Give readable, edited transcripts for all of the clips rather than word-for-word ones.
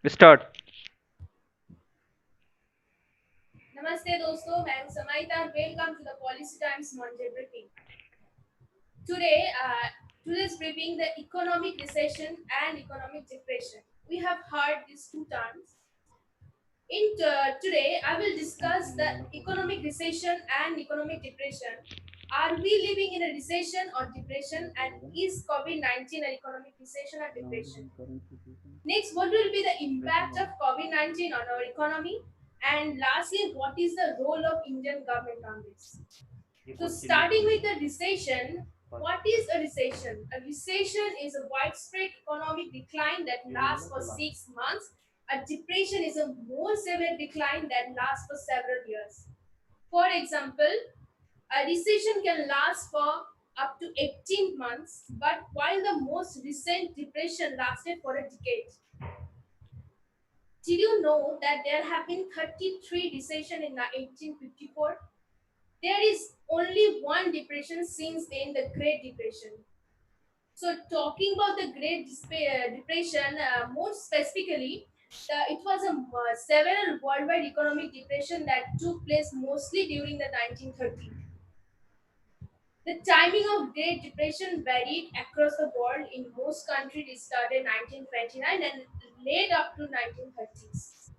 Start. नमस्ते दोस्तों मैं हूं Samaita welcome to the Policy Times monitor briefing today today's briefing the economic recession and economic depression. We have heard these two terms. Today I will discuss the economic recession and economic depression. Are we living in a recession or depression, and is COVID-19 an economic recession or depression? Next, what will be the impact of COVID-19 on our economy? And lastly, what is the role of Indian government on this? So, starting with the recession, what is a recession? A recession is a widespread economic decline that lasts for 6 months. A depression is a more severe decline that lasts for several years. For example, a recession can last for up to 18 months, but while the most recent depression lasted for a decade. Did you know that there have been 33 recessions in the 1854? There is only one depression since then, the Great Depression. So, talking about the Depression, more specifically, it was a several worldwide economic depression that took place mostly during the 1930s. The timing of Great Depression varied across the world. In most countries, it started 1929 and led up to 1930s.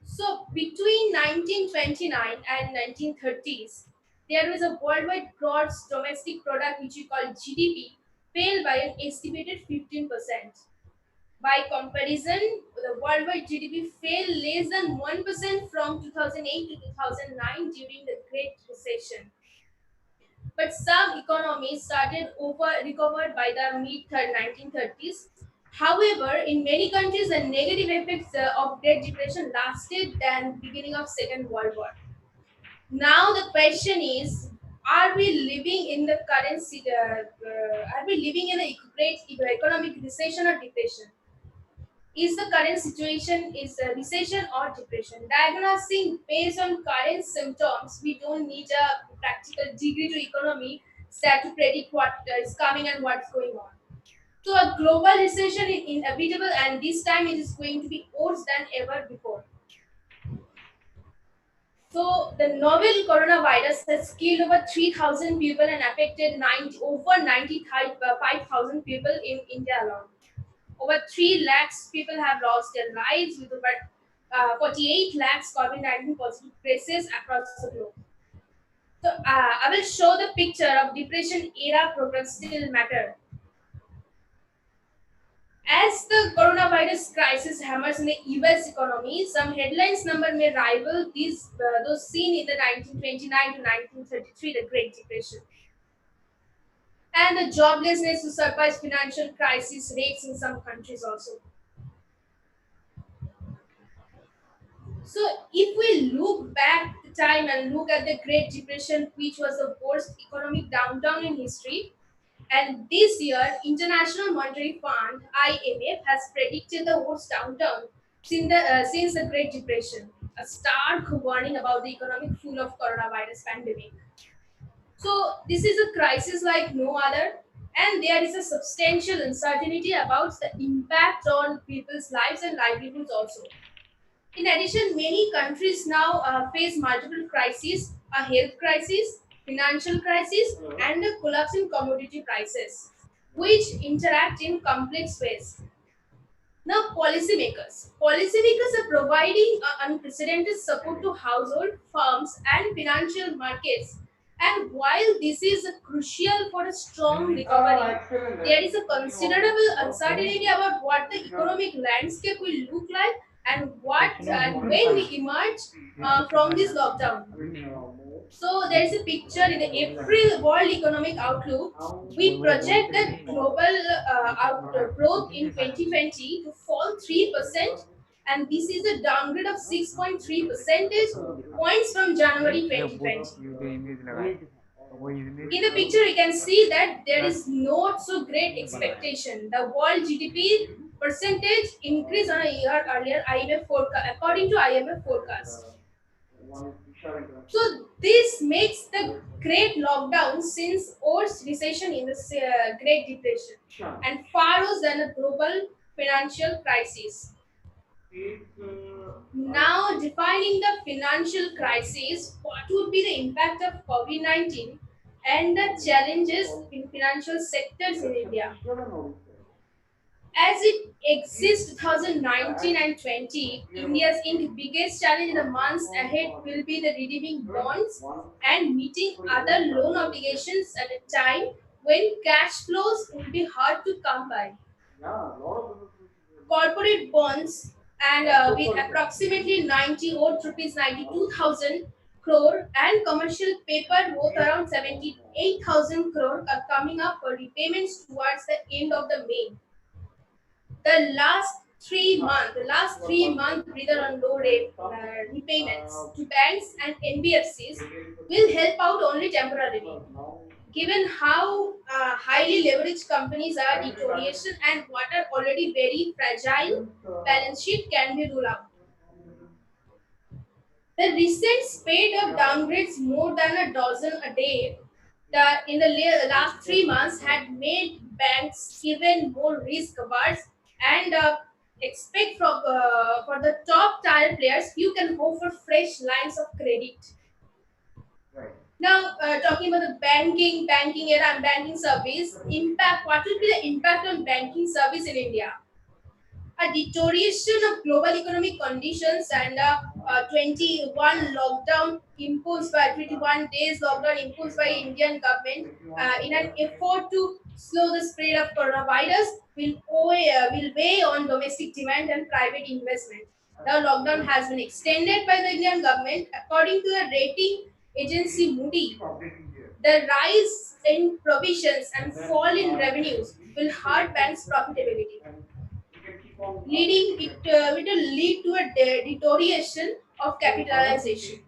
So between 1929 and 1930s, there was a worldwide gross domestic product which we call GDP fell by an estimated 15%. By comparison, the worldwide GDP fell less than 1% from 2008 to 2009 during the Great Recession. But some economies started over recovered by the mid 1930s. However, in many countries, the negative effects of Great Depression lasted than beginning of Second World War. Now the question is: are we living in the current? Are we living in a great economic recession or depression? Is the current situation is a recession or depression? Diagnosing based on current symptoms, we don't need a practical degree to economy stat to predict what is coming and what's going on. So a global recession is inevitable, and this time it is going to be worse than ever before. So the novel coronavirus has killed over 3,000 people and affected over 95,000 people in India alone. Over 3 lakhs people have lost their lives with over 48 lakhs COVID-19 positive cases across the globe. So I will show the picture of depression era progress still matter. As the coronavirus crisis hammers in the US economy, some headlines number may rival those seen in the 1929 to 1933, the Great Depression. And the joblessness to surpass financial crisis rates in some countries also. So, if we look back the time and look at the Great Depression, which was the worst economic downturn in history, and this year, International Monetary Fund (IMF) has predicted the worst downturn since the Great Depression, a stark warning about the economic full of coronavirus pandemic. So, this is a crisis like no other, and there is a substantial uncertainty about the impact on people's lives and livelihoods also. In addition, many countries now face multiple crises: a health crisis, financial crisis, and a collapse in commodity prices, which interact in complex ways. Now, policymakers are providing unprecedented support to household, firms, and financial markets. And while this is crucial for a strong recovery, there is a considerable uncertainty about what the economic landscape will look like and what and when we emerge from this lockdown. So there is a picture in the April World Economic Outlook. We project that global growth in 2020 to fall 3%, and this is a downgrade of 6.3 percentage points from January 2020. In the picture, you can see that there is not so great expectation. The world GDP percentage increase on a year earlier IMF forecast, according to IMF forecast. So this makes the great lockdown since worst recession in the Great Depression and far worse than a global financial crisis. Now, defining the financial crisis, what would be the impact of COVID 19 and the challenges in financial sectors in India? As it exists 2019 and 20, India's biggest challenge in the months ahead will be the redeeming bonds and meeting other loan obligations at a time when cash flows will be hard to come by. Corporate bonds and with approximately 90 odd rupees 92,000 crore and commercial paper worth around 78,000 crore are coming up for repayments towards the end of the May. The last 3 months breather on low rate repayments to banks and NBFCs will help out only temporarily. Given how highly leveraged companies are, deterioration and what are already very fragile balance sheet can be ruled out. The recent spate of downgrades, more than a dozen a day, in the last 3 months had made banks even more risk averse and expect for the top tier players, you can hope for fresh lines of credit. Now, talking about the banking era and banking service impact, what will be the impact on banking service in India? A deterioration of global economic conditions and a 21 days lockdown imposed by Indian government in an effort to slow the spread of coronavirus will weigh on domestic demand and private investment. The lockdown has been extended by the Indian government according to the rating agency Moody. The rise in provisions and fall in revenues will hurt banks' profitability, it will lead to a deterioration of capitalization.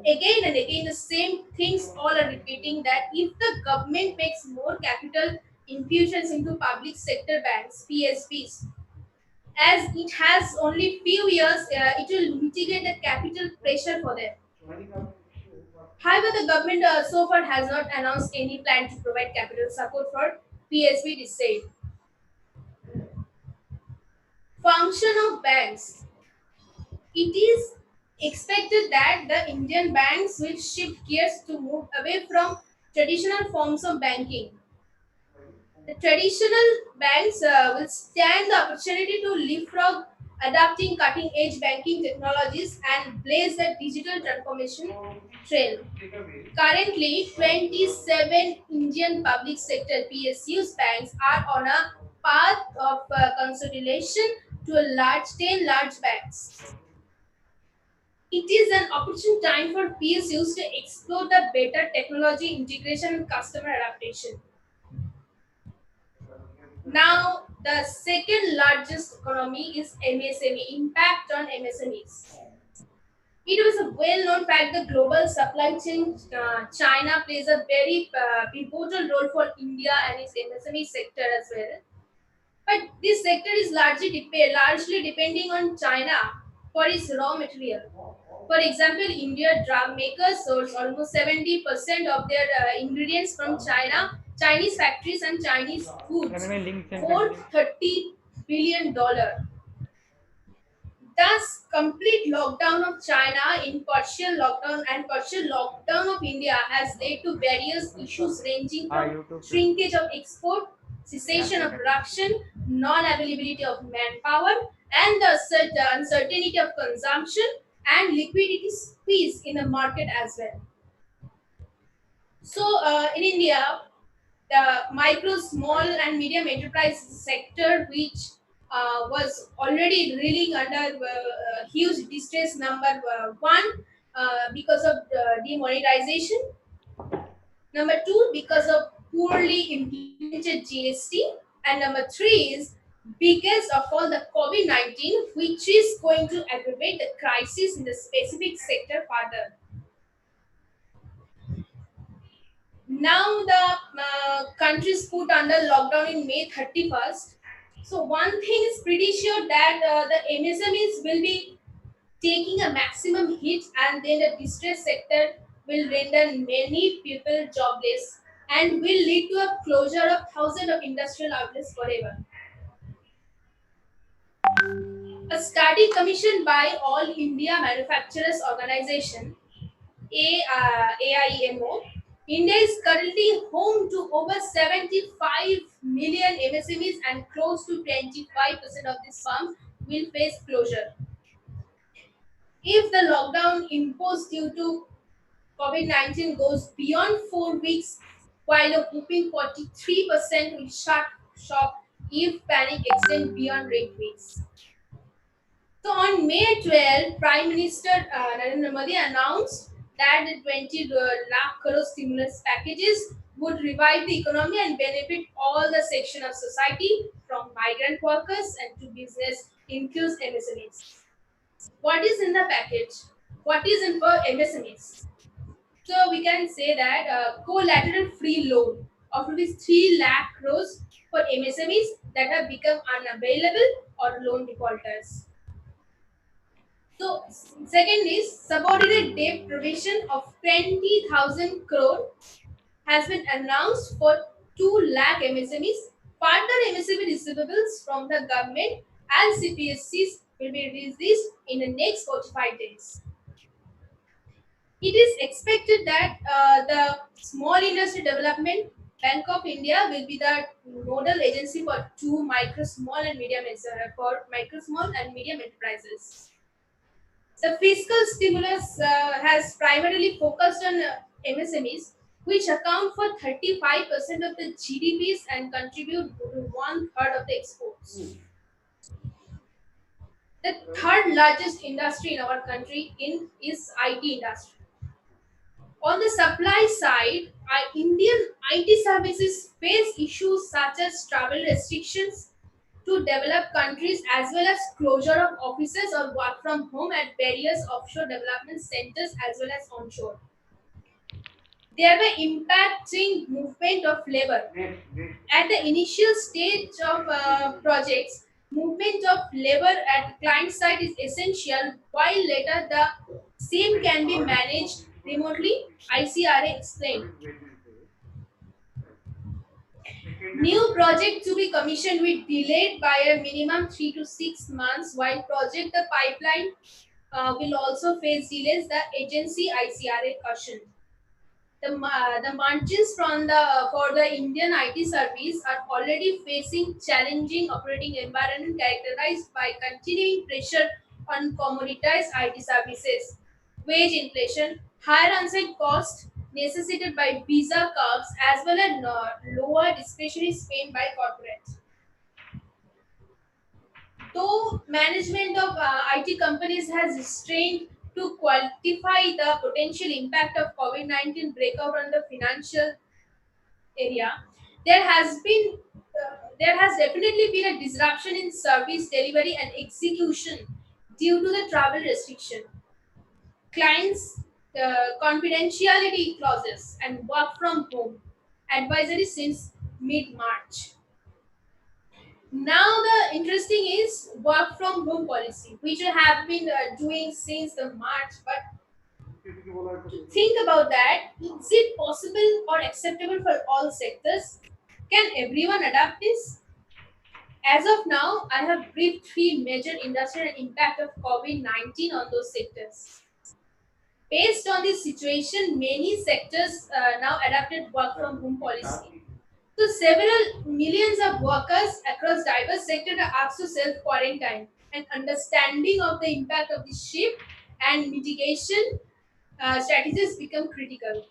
Again and again, the same things all are repeating that if the government makes more capital infusions into public sector banks, PSBs, as it has only few years, it will mitigate the capital pressure for them. However, the government so far has not announced any plan to provide capital support for PSB. It said. Function of banks. It is expected that the Indian banks will shift gears to move away from traditional forms of banking. The traditional banks will stand the opportunity to leapfrog, adapting cutting edge banking technologies and blaze the digital transformation trail. Currently, 27 Indian public sector PSUs banks are on a path of consolidation to a large 10 large banks. It is an opportune time for PSUs to explore the better technology integration and customer adaptation. Now, the second largest economy is MSME, impact on MSMEs. It was a well-known fact that global supply chain China plays a very pivotal role for India and its MSME sector as well. But this sector is largely depending on China for its raw material. For example, India drug makers source almost 70% of their ingredients from China, Chinese factories and Chinese मैंने foods मैं link send कर worth दिया. $30 billion. Thus, complete lockdown of China in partial lockdown of India has led to various issues ranging हाँ from YouTube पे. shrinkage of export, cessation of production, non-availability of manpower, and the uncertainty of consumption and liquidity squeeze in the market as well. So, in India, the micro, small, and medium enterprise sector, which was already reeling under huge distress, number one, because of demonetization, number two, because of poorly implemented GST, and number three is biggest of all the COVID 19, which is going to aggravate the crisis in the specific sector further. Now the countries put under lockdown in May 31st. So one thing is pretty sure that the MSMEs will be taking a maximum hit, and then the distress sector will render many people jobless and will lead to a closure of thousands of industrial outlets forever. A study commissioned by All India Manufacturers Organization AIMO, India is currently home to over 75 million MSMEs and close to 25% of these firms will face closure. If the lockdown imposed due to COVID-19 goes beyond 4 weeks, while a whooping 43% will shut shop if panic extends beyond 8 weeks. So on May 12, Prime Minister Narendra Modi announced that the 20 lakh crore stimulus packages would revive the economy and benefit all the section of society from migrant workers and to business includes MSMEs. What is in the package? What is in for MSMEs? So we can say that collateral free loan of rupees 3 lakh crores for MSMEs that have become unavailable or loan defaulters. So, second is subordinate debt provision of 20,000 crore has been announced for 2 lakh MSMEs. Further MSME receivables from the government and CPSCs will be released in the next 45 days. It is expected that the Small Industry Development Bank of India will be the nodal agency for micro, small, and medium enterprises. The fiscal stimulus has primarily focused on MSMEs, which account for 35% of the GDPs and contribute to one third of the exports. The third largest industry in our country is IT industry. On the supply side, Indian IT services face issues such as travel restrictions to developed countries as well as closure of offices or work from home at various offshore development centers as well as onshore, thereby impacting movement of labor. At the initial stage of projects, movement of labor at client side is essential, while later the same can be managed remotely, ICRA explained. New project to be commissioned will be delayed by a minimum 3 to 6 months, while project the pipeline will also face delays, the agency ICRA cautioned. The margins from for the Indian IT service are already facing challenging operating environment characterized by continuing pressure on commoditized IT services, wage inflation, higher on-site costs necessitated by visa curbs, as well as lower discretionary spend by corporates. Though management of IT companies has restrained to quantify the potential impact of COVID-19 breakout on the financial area, there has definitely been a disruption in service delivery and execution due to the travel restriction, clients confidentiality clauses, and work from home advisory since mid March. Now the interesting is work from home policy, which we have been doing since the March. But think about that. Is it possible or acceptable for all sectors? Can everyone adapt this? As of now, I have briefed three major industrial impact of COVID-19 on those sectors. Based on this situation, many sectors now adapted work from home policy. So several millions of workers across diverse sectors are asked to self-quarantine, and understanding of the impact of this shift and mitigation strategies become critical.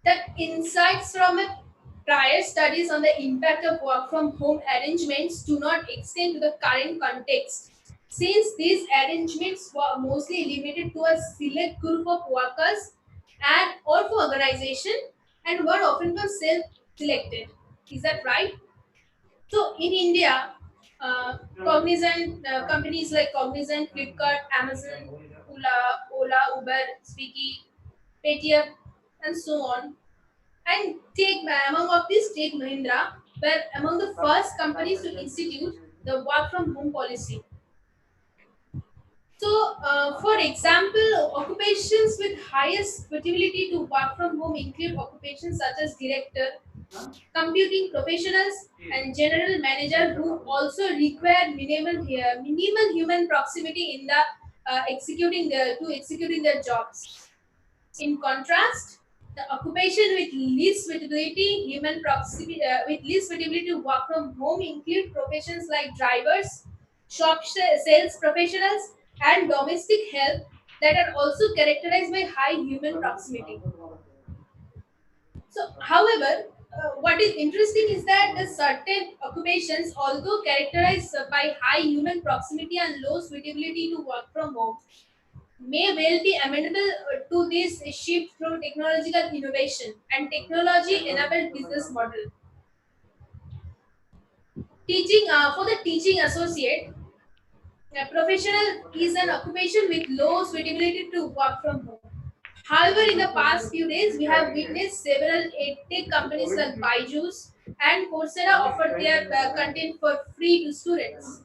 The insights from a prior studies on the impact of work from home arrangements do not extend to the current context, since these arrangements were mostly limited to a select group of workers and or for organization and were often self-selected. Is that right? So in India, Cognizant companies like Cognizant, Flipkart, Amazon, Ola, Uber, Swiggy, Paytm, and so on, and take among of these, take Mahindra were among the first companies to institute the work from home policy. So, for example, occupations with highest suitability to work from home include occupations such as director. computing professionals, and general manager who also require minimal human proximity in the executing their jobs. In contrast, the occupation with least suitability to work from home include professions like drivers, sales professionals, and domestic help that are also characterized by high human proximity. So, however, what is interesting is that the certain occupations, although characterized by high human proximity and low suitability to work from home, may well be amenable to this shift through technological innovation and technology-enabled business model. Teaching for the teaching associate, a professional is an occupation with low suitability to work from home. However, in the past few days, we have witnessed several edtech companies like Byju's and Coursera offer their content for free to students.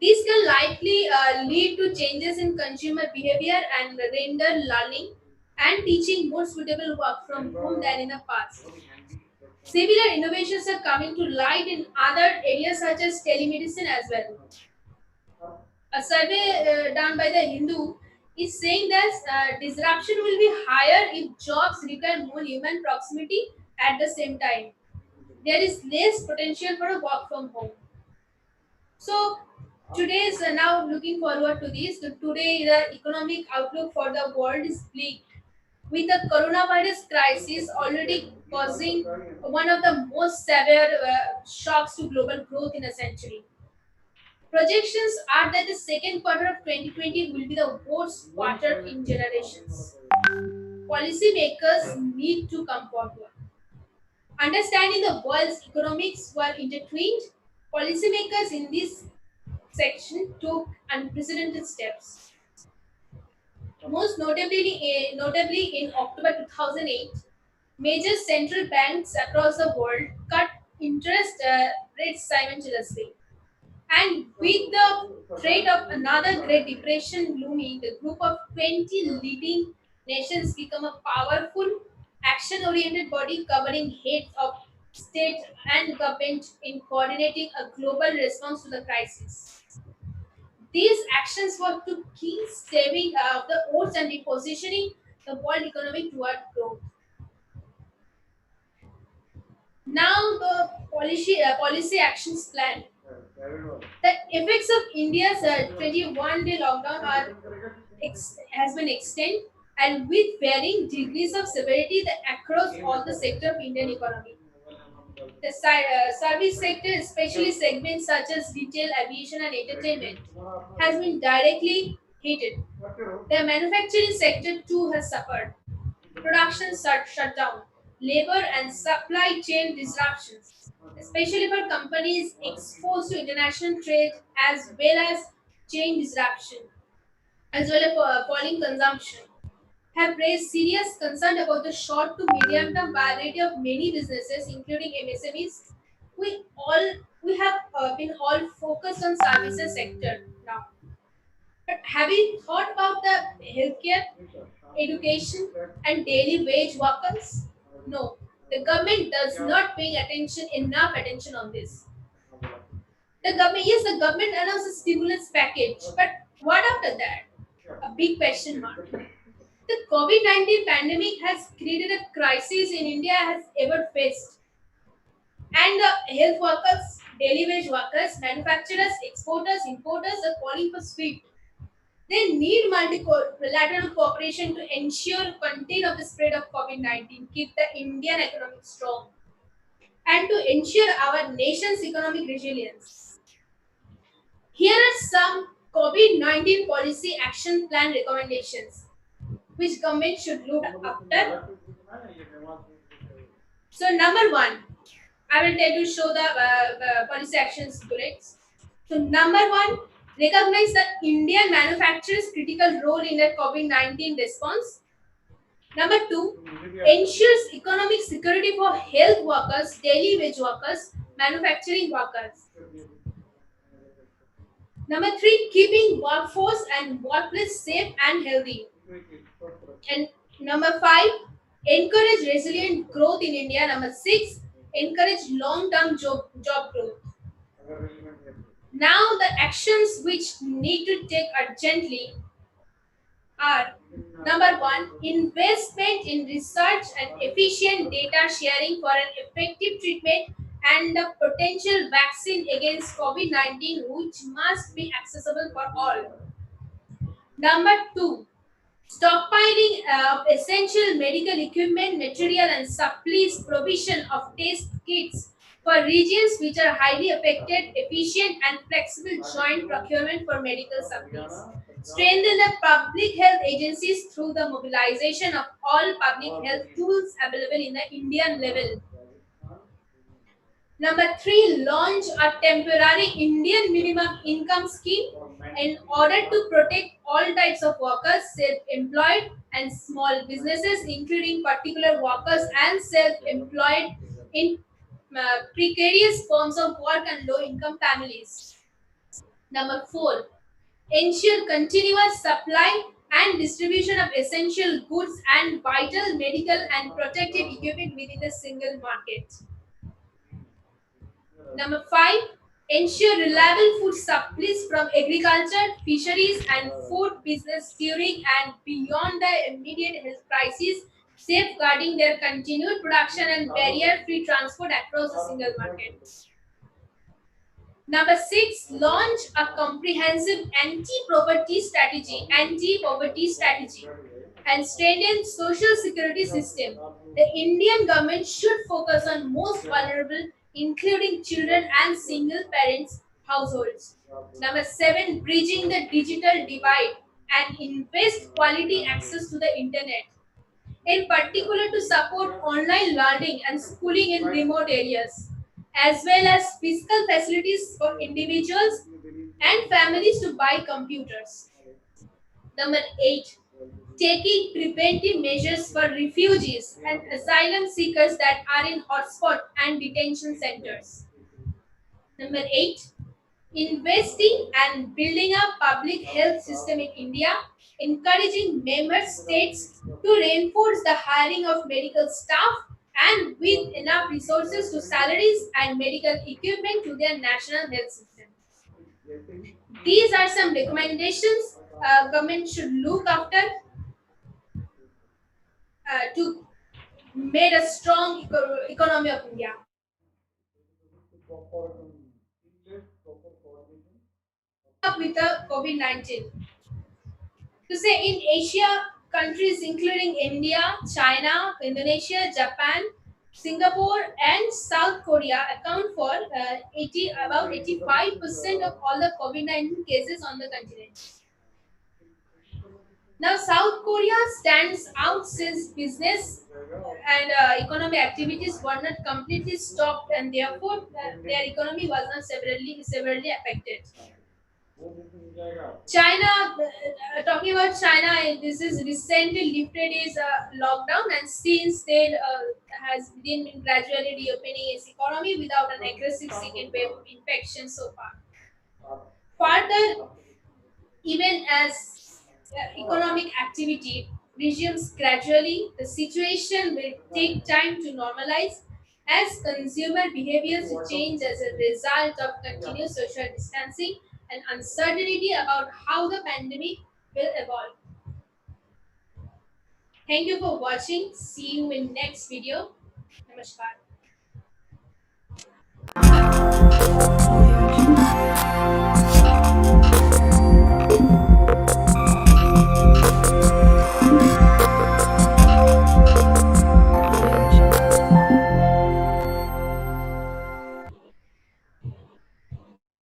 This can likely lead to changes in consumer behavior and render learning and teaching more suitable work from home than in the past. Similar innovations are coming to light in other areas such as telemedicine as well. A survey done by the Hindu is saying that disruption will be higher if jobs require more human proximity at the same time. There is less potential for a work from home. So today is now looking forward to this. So today the economic outlook for the world is bleak, with the coronavirus crisis already causing one of the most severe shocks to global growth in a century. Projections are that the second quarter of 2020 will be the worst quarter in generations. Policymakers need to come forward. Understanding the world's economics were intertwined, policymakers in this section took unprecedented steps. Notably in October 2008, major central banks across the world cut interest rates simultaneously. And with the threat of another Great Depression looming, the group of 20 leading nations become a powerful, action oriented body covering heads of state and government in coordinating a global response to the crisis. These actions were to key saving the odds and repositioning the world economy toward growth. Now, the policy actions plan. The effects of India's 21-day lockdown has been extended and with varying degrees of severity across all the sector of Indian economy. The service sector, especially segments such as retail, aviation, and entertainment, has been directly hit. The manufacturing sector too has suffered. Production shut down, labor and supply chain disruptions, especially for companies exposed to international trade, as well as chain disruption, as well as falling consumption, have raised serious concern about the short to medium term viability of many businesses, including MSMEs. We all we have been all focused on services sector now. But have you thought about the healthcare, education, and daily wage workers? No, the government does not pay attention enough attention on this. The government announced a stimulus package, but what after that? A big question mark. The COVID-19 pandemic has created a crisis in India has ever faced. And the health workers, daily wage workers, manufacturers, exporters, importers are calling for speed. They need multilateral cooperation to ensure contain of the spread of COVID-19, keep the Indian economy strong, and to ensure our nation's economic resilience. Here are some COVID-19 policy action plan recommendations which government should look after. So number one, I will tell you show the policy actions bullets. So number one, recognize the Indian manufacturers' critical role in the COVID-19 response. Number two, ensures economic security for health workers, daily wage workers, manufacturing workers. Number three, keeping workforce and workplace safe and healthy. And number five, Encourage resilient growth in India. Number 6, encourage long-term job growth. Now, the actions which need to take urgently are: number one, investment in research and efficient data sharing for an effective treatment and the potential vaccine against COVID-19, which must be accessible for all. Number two, stockpiling of essential medical equipment, material, and supplies, provision of test kits for regions which are highly affected, efficient and flexible joint procurement for medical supplies. Strengthen the public health agencies through the mobilization of all public health tools available in the Indian level. Number three, launch a temporary Indian minimum income scheme in order to protect all types of workers, self-employed and small businesses, including particular workers and self-employed in precarious forms of work and low-income families. Number four, ensure continuous supply and distribution of essential goods and vital medical and protective equipment within the single market. Number five, ensure reliable food supplies from agriculture, fisheries, and food business during and beyond the immediate health crisis, safeguarding their continued production and barrier-free transport across the single market. Number six, launch a comprehensive anti-poverty strategy, and strengthen social security system. The Indian government should focus on most vulnerable, including children and single parents households. Number seven, bridging the digital divide and invest quality access to the internet, in particular to support online learning and schooling in remote areas, as well as physical facilities for individuals and families to buy computers. Number 8, taking preventive measures for refugees and asylum seekers that are in hotspot and detention centers. Number 8, investing and building a public health system in India, encouraging member states to reinforce the hiring of medical staff and with enough resources to salaries and medical equipment to their national health system. These are some recommendations government should look after to make a strong economy of India. Up with the COVID-19. To say in Asia, countries including India, China, Indonesia, Japan, Singapore, and South Korea account for about 85% of all the COVID-19 cases on the continent. Now, South Korea stands out since business and economic activities were not completely stopped, and therefore their economy was not severely affected. China, talking about China, this is recently lifted its lockdown, and since then has been gradually reopening its economy without an aggressive second wave of infection so far. Further, even as economic activity resumes gradually, the situation will take time to normalize as consumer behaviors change as a result of continuous social distancing and uncertainty about how the pandemic will evolve. Thank you for watching. See you in next video. Namaskar.